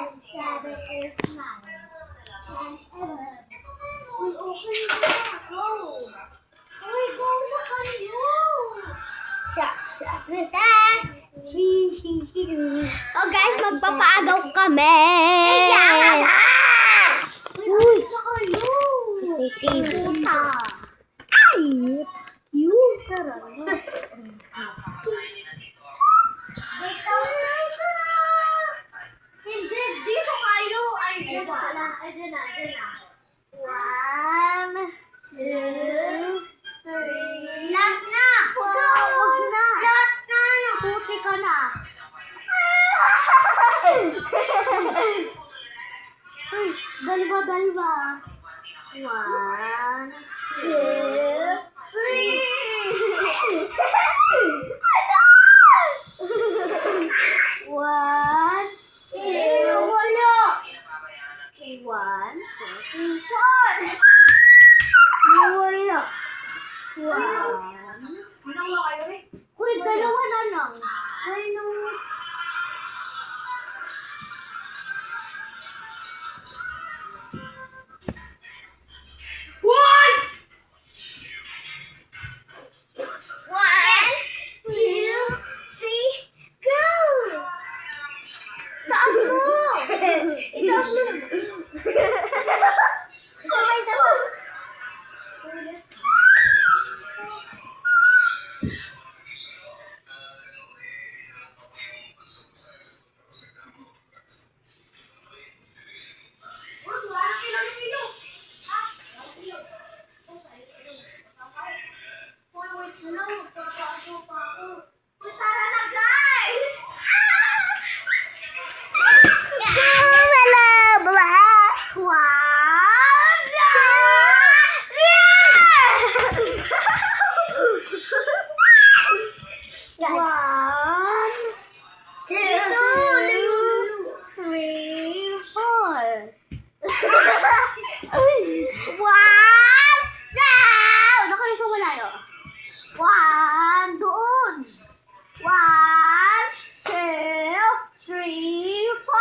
7, 8, 9, 10, 11. Uy, okay na. Go. Uy, go na kayo. So guys, magpapaagaw kami. Uy, sa kayo. Puta. Ay, you. Tara. Hindi, dito kayo. Ay, dito na. Ay, dito na. 1, 2, 3. Lahat na. Wag na. Lahat na. Puti ka na. Uy, dalawa. 1, 2, 3. One, two, wala. 1, 2, 3, 4. Wala. 1. Uy, dalawa na lang. Ay, no. One, 2, 3, go! Taas mo! Itaas mo! Sabay. Tara na, guys! One, doon. 1, 2, 3, 4.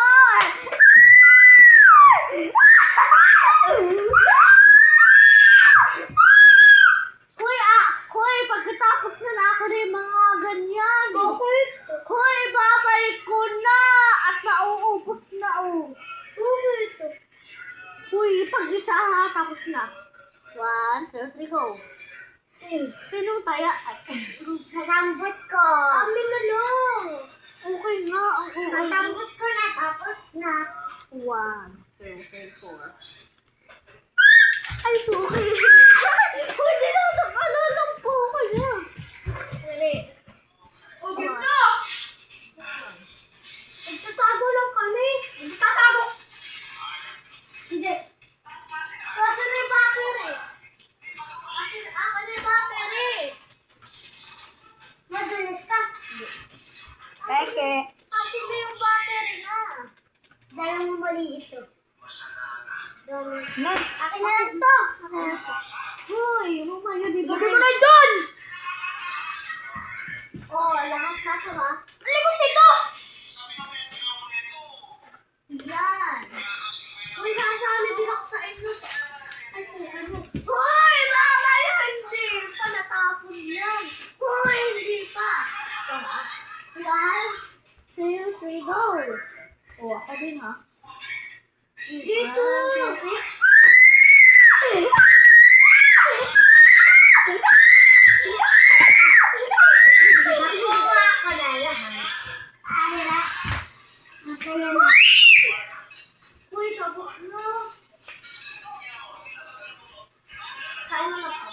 Hoy, pagkatapos na ako na yung mga ganyan. Hoy, babalik ko na. At nauubos na, oh. Hoy, pag-isa ha, tapos na. 1, 2, 3, go. Sinong taya? Nasambot ko. Amin na lang. Okay nga. Nasambot ko na tapos na. 1, 2, 3, 4. Ay, sorry. Hindi na sa kalalang po ko na. Dali. Okay na. Nagtatago lang kami. Nagtatago. Hindi. Kasi na yung battery. Ako na yung battery. Madalas ka. Peke. Kasi na yung battery na. Dahil mo mali ito. Na. Akin na lang to. Hoy, Romeo, di ba? Lagay mo na doon! Oh, lahat na ito ha. Alikot dito! Yan. Uy, nasali din ako sa inyo. Ay, ano? Hoy, mama, hindi pa natapon yan. Hoy, hindi pa. Ito ha. 1, 2, 3, go. Oh, ako din ha. Dito. Magawa ko na lahat. Ano na? Masaya na. Uy, tapos na. Kain na ako.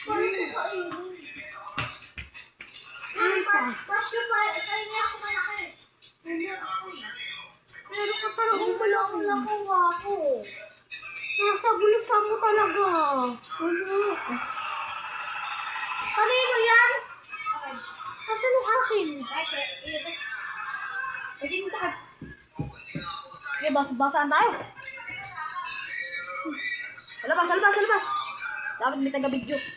Kain na kain. Basta pa, kain niya ako malaki. Pero ka talagang malaki nakuha ko. Nasa bulusan mo talaga. Ano? Kanino yan? Asan yung akin? Sige mo takas. Okay, basaan tayo. Sa labas. Dapat may taga-video.